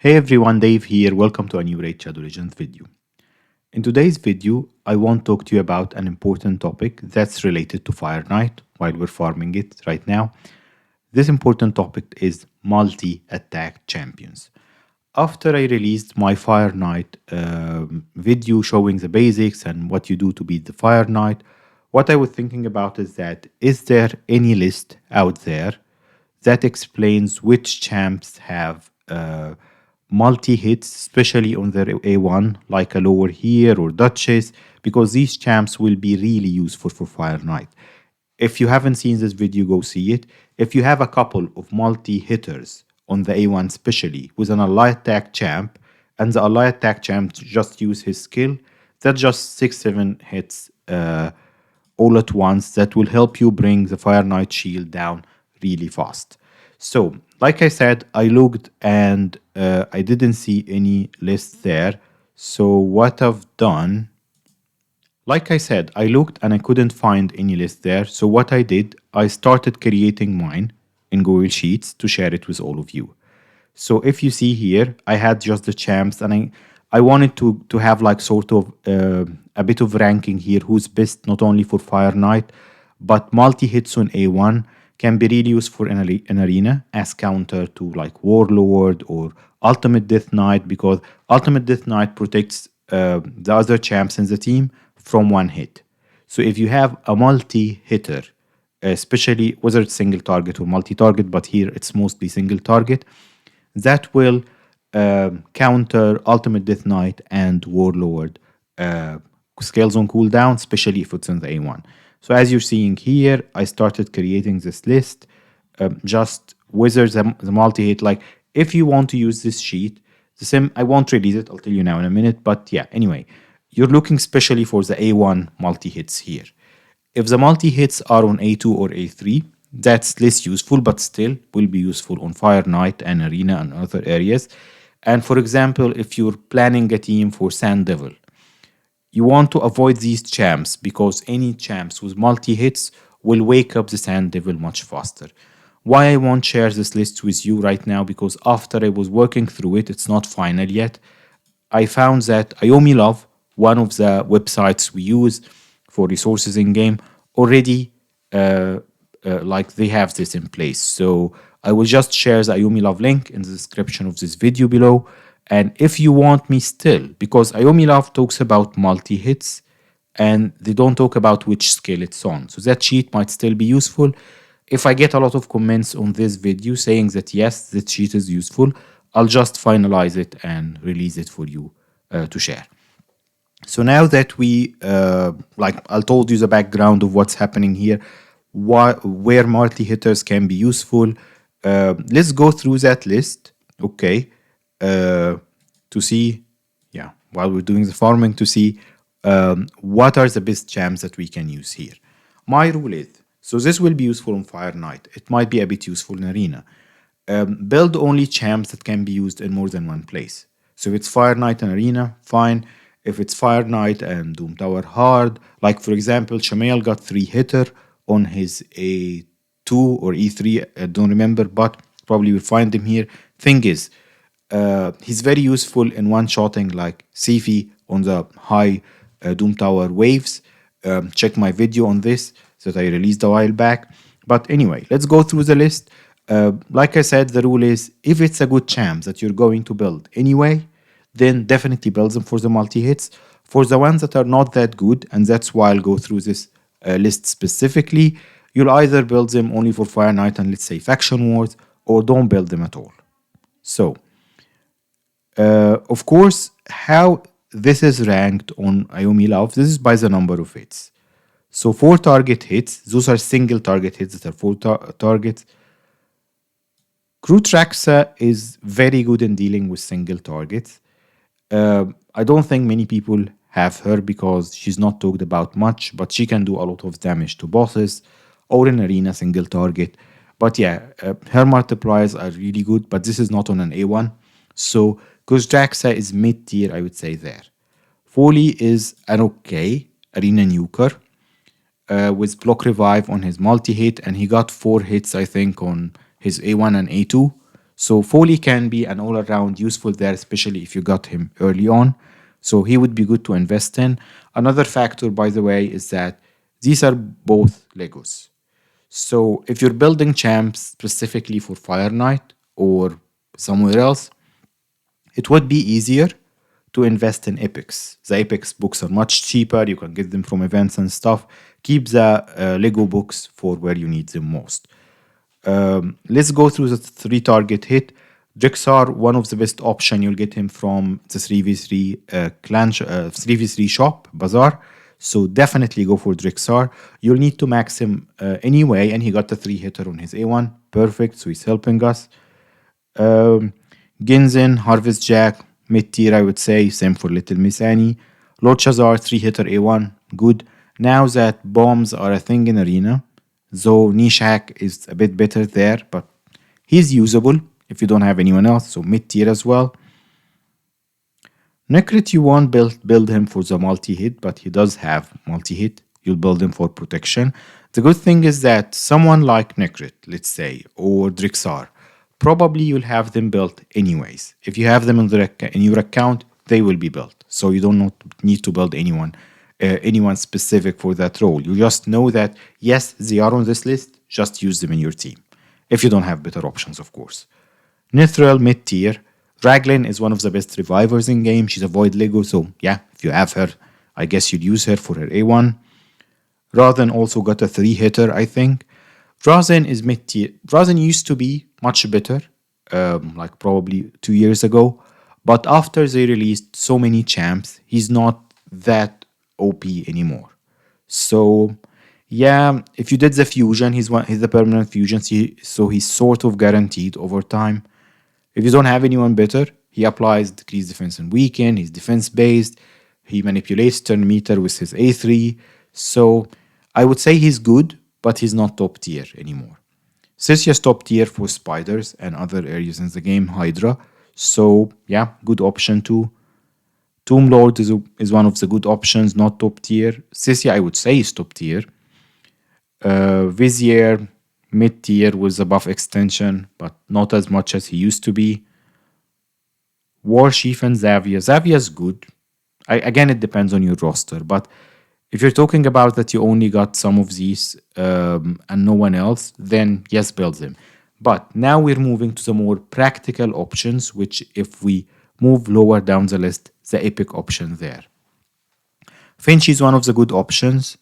Hey everyone, Dave here. Welcome to a new Raid Shadow Legends video. In today's video, I want to talk to you about an important topic that's related to Fire Knight while we're farming it right now. This important topic is multi-attack champions. After I released my Fire Knight video showing the basics and what you do to beat the Fire Knight, what I was thinking about is there any list out there that explains which champs have multi hits, especially on their A1, like a lower here or Duchess, because these champs will be really useful for Fire Knight. If you haven't seen this video, go see it. If you have a couple of multi hitters on the A1, especially with an ally attack champ, and the ally attack champ just use his skill, that's just 6-7 hits all at once that will help you bring the Fire Knight shield down really fast. So, like I said, I looked and I didn't see any list there. So, what I've done, like I said, I looked and I couldn't find any list there. So, what I did, I started creating mine in Google Sheets to share it with all of you. So, if you see here, I had just the champs and I wanted to have like sort of a bit of ranking here who's best not only for Fire Knight but multi hits on A1 can be really useful in arena as counter to like Warlord or Ultimate Death Knight, because Ultimate Death Knight protects the other champs in the team from one hit. So if you have a multi-hitter, especially whether it's single target or multi-target, but here it's mostly single target, that will counter Ultimate Death Knight and Warlord skills on cooldown, especially if it's in the A1. So as you're seeing here, I started creating this list, just wizards, the multi-hit. Like if you want to use this sheet, the same, I won't release it, I'll tell you now in a minute. But yeah, anyway, you're looking especially for the A1 multi-hits here. If the multi-hits are on A2 or A3, that's less useful, but still will be useful on Fire Knight and Arena and other areas. And for example, if you're planning a team for Sand Devil, you want to avoid these champs because any champs with multi-hits will wake up the Sand Devil much faster. Why I won't share this list with you right now, because after I was working through it, it's not final yet, I found that Iomi Love, one of the websites we use for resources in game, already like they have this in place. So I will just share the Iomi Love link in the description of this video below. And if you want me still, because Iomi Love talks about multi-hits and they don't talk about which skill it's on. So that sheet might still be useful. If I get a lot of comments on this video saying that yes, this sheet is useful, I'll just finalize it and release it for you to share. So now that we, I told you the background of what's happening here, where multi-hitters can be useful, let's go through that list, okay, to see, while we're doing the farming, to see what are the best champs that we can use here. My rule is, so this will be useful on Fire Knight. It might be a bit useful in Arena. Build only champs that can be used in more than one place. So if it's Fire Knight and Arena, fine. If it's Fire Knight and Doom Tower hard, like for example, Shamael got 3-hitter on his A2 or E3, I don't remember, but probably we'll find him here. Thing is, he's very useful in one-shotting like Sifi on the high Doom Tower waves. Check my video on this that I released a while back. But anyway, let's go through the list. Like I said, the rule is if it's a good champ that you're going to build anyway, then definitely build them for the multi-hits. For the ones that are not that good, and that's why I'll go through this list specifically, you'll either build them only for Fire Knight and let's say Faction Wars, or don't build them at all. So, of course, how this is ranked on Iomi Love, this is by the number of hits. So 4 target hits, those are single target hits that are 4 targets. Krutraxa is very good in dealing with single targets. I don't think many people have her because she's not talked about much, but she can do a lot of damage to bosses or in arena single target. But yeah, her multipliers are really good, but this is not on an A1. So Krutraxa is mid-tier, I would say there. Foley is an okay arena nuker with block revive on his multi-hit, and he got 4 hits, I think, on his A1 and A2. So Foley can be an all-around useful there, especially if you got him early on. So he would be good to invest in. Another factor, by the way, is that these are both Legos. So if you're building champs specifically for Fire Knight or somewhere else, it would be easier to invest in epics. The epics books are much cheaper. You can get them from events and stuff. Keep the Lego books for where you need them most. Let's go through the 3 target hit. Drixar, one of the best option. You'll get him from the 3v3 clan 3v3 shop bazaar. So definitely go for Drixar. You'll need to max him anyway, and he got the 3-hitter on his A1. Perfect. So he's helping us. Ginzin, Harvest Jack, mid tier, I would say. Same for Little Miss Annie. Lord Shazar, 3-hitter A1. Good. Now that bombs are a thing in Arena, though Nishak is a bit better there, but he's usable if you don't have anyone else, so mid-tier as well. Nekrit, you won't build him for the multi-hit, but he does have multi-hit. You'll build him for protection. The good thing is that someone like Nekrit, let's say, or Drixar, probably you'll have them built anyways. If you have them in your account, they will be built. So you don't need to build anyone specific for that role. You just know that, yes, they are on this list, just use them in your team. If you don't have better options, of course. Nithril, mid-tier. Raglan is one of the best revivers in game. She's a Void Lego, so yeah, if you have her, I guess you'd use her for her A1. Razen also got a 3-hitter, I think. Razen is mid-tier. Razen used to be much better, like probably 2 years ago. But after they released so many champs, he's not that OP anymore. So yeah, if you did the fusion, he's the permanent fusion, so he's sort of guaranteed over time. If you don't have anyone better, he applies decreased defense and weaken. He's defense based. He manipulates turn meter with his A3. So I would say he's good, but he's not top tier anymore. Sisia's top tier for spiders and other areas in the game, Hydra. So yeah, good option too. Tomb Lord is one of the good options, not top tier. Sisia, I would say, is top tier. Vizier, mid tier with the buff extension, but not as much as he used to be. Warchief and Xavia. Xavia is good. Again, it depends on your roster, but if you're talking about that you only got some of these and no one else, then yes, build them. But now we're moving to the more practical options, which if we move lower down the list, the epic option there. Finch is one of the good options.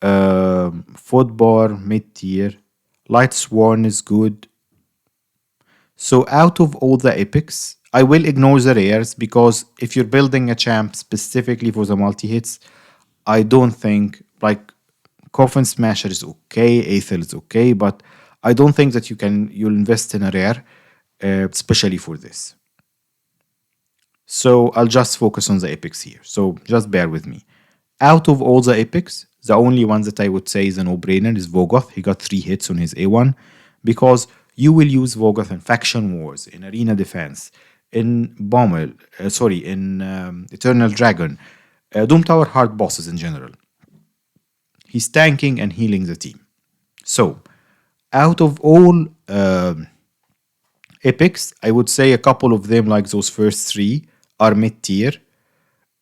Footbar, mid-tier. Light Sworn is good. So out of all the epics, I will ignore the rares because if you're building a champ specifically for the multi-hits, I don't think, like, Coffin Smasher is okay, Aethel is okay, but I don't think that you'll invest in a rare, especially for this. So I'll just focus on the epics here. So just bear with me. Out of all the epics, the only one that I would say is a no-brainer is Vogoth. He got 3 hits on his A1 because you will use Vogoth in Faction Wars, in Arena Defense, in Eternal Dragon, Doom Tower hard bosses in general. He's tanking and healing the team. So, out of all epics, I would say a couple of them, like those first 3, are mid-tier.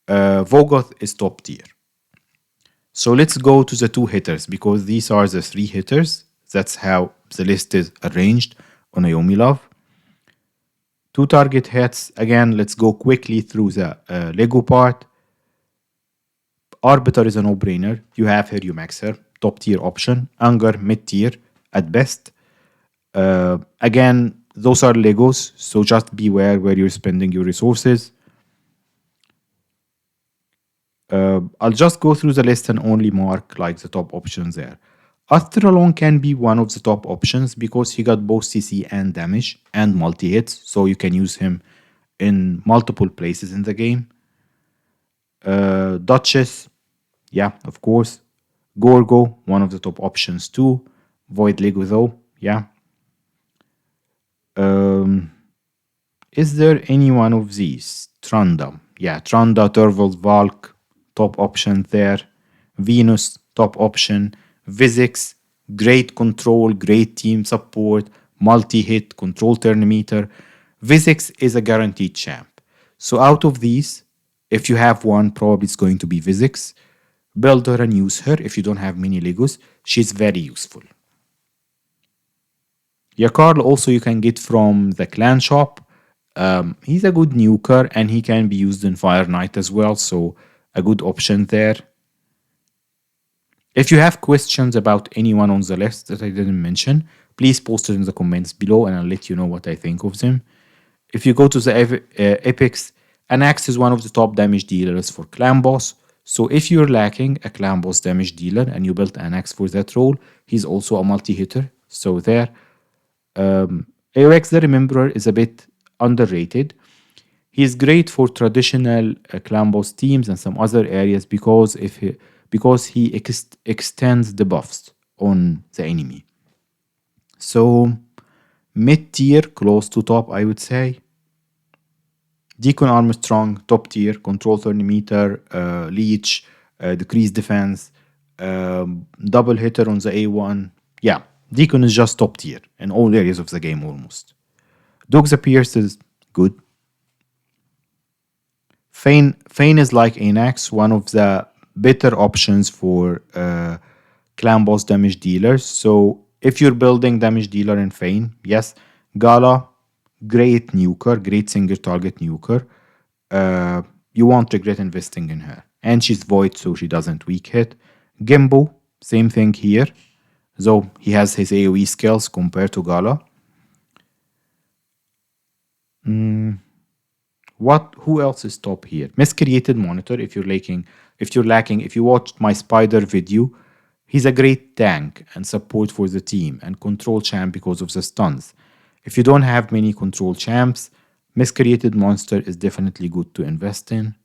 Vogoth is top tier. So let's go to the 2 hitters because these are the 3 hitters. That's how the list is arranged on Naomi Love. 2 target hits. Again, let's go quickly through the Lego part. Arbiter is a no-brainer. You have her, you max her. Top tier option. Anger, mid-tier at best. Again, those are Legos, so just beware where you're spending your resources. I'll just go through the list and only mark like the top options there. Astralon can be one of the top options because he got both CC and damage and multi-hits, so you can use him in multiple places in the game. Duchess, yeah, of course. Gorgo, one of the top options too. Void Lego though, yeah. Is there any one of these? Trunda, yeah, Trunda, Turvold, Valk, top option there. Venus, top option. Vizix, great control, great team support, multi-hit, control turn meter. Vizix is a guaranteed champ. So out of these, if you have one, probably it's going to be Vizix. Build her and use her. If you don't have many Legos, she's very useful. Yakarl also you can get from the clan shop. He's a good nuker and he can be used in Fire Knight as well, so a good option there. If you have questions about anyone on the list that I didn't mention, please post it in the comments below and I'll let you know what I think of them. If you go to the epics, Anax is one of the top damage dealers for clan boss. So if you're lacking a clan boss damage dealer and you built Anax for that role, he's also a multi-hitter. So there. AOX the Rememberer is a bit underrated. He's great for traditional clan boss teams and some other areas because he extends the buffs on the enemy. So mid tier, close to top, I would say. Deacon Armstrong, top tier, control turn meter, leech, decrease defense, double hitter on the A1. Yeah, Deacon is just top tier in all areas of the game almost. Doxa Pierce is good. Fane is like Anax, one of the better options for clan boss damage dealers. So if you're building damage dealer in Fane, yes, Gala, great nuker, great single target nuker. You won't regret investing in her. And she's void, so she doesn't weak hit. Gimbo, same thing here. Though he has his AoE skills compared to Gala. Who else is top here? Miscreated Monitor, if you watched my spider video, he's a great tank and support for the team and control champ because of the stuns. If you don't have many control champs, Miscreated Monster is definitely good to invest in.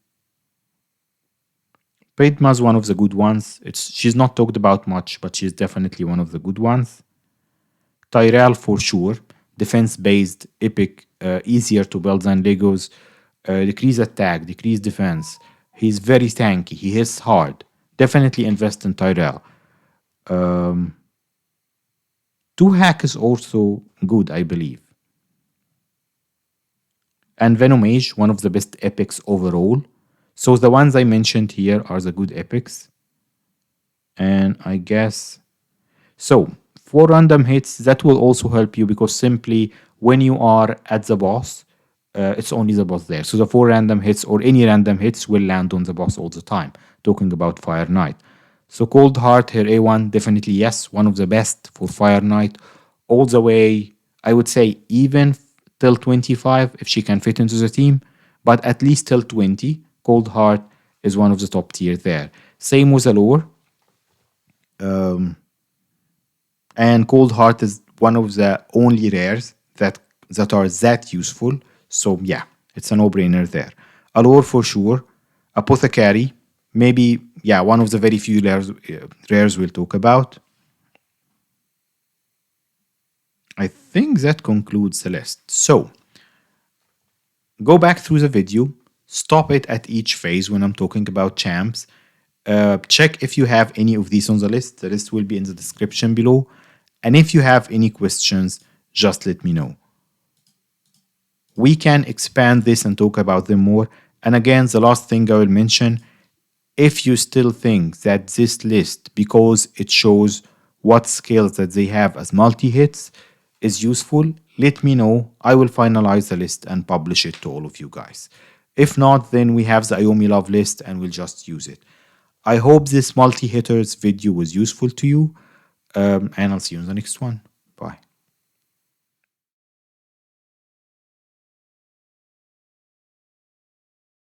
Padma is one of the good ones. She's not talked about much, but she's definitely one of the good ones. Tyrell for sure. Defense-based, epic, easier to build than Legos. Decrease attack, decrease defense. He's very tanky. He hits hard. Definitely invest in Tyrell. 2-hack is also good, I believe. And Venomage, one of the best epics overall. So the ones I mentioned here are the good epics. And I guess... So, for random hits, that will also help you because simply when you are at the boss, it's only the boss there. So the 4 random hits or any random hits will land on the boss all the time. Talking about Fire Knight. So Cold Heart, her A1, definitely yes, one of the best for Fire Knight. All the way, I would say even till 25 if she can fit into the team. But at least till 20, Cold Heart is one of the top tier there. Same with Allure. And Cold Heart is one of the only rares that are that useful. So yeah, it's a no-brainer there. Allure for sure. Apothecary, maybe, yeah, one of the very few rares we'll talk about. I think that concludes the list. So, go back through the video, stop it at each phase when I'm talking about champs. Check if you have any of these on the list. The list will be in the description below. And if you have any questions, just let me know. We can expand this and talk about them more. And again, the last thing I will mention, if you still think that this list, because it shows what skills that they have as multi-hits, is useful, let me know. I will finalize the list and publish it to all of you guys. If not, then we have the Iomi Love list and we'll just use it. I hope this multi-hitters video was useful to you. And I'll see you in the next one. Bye.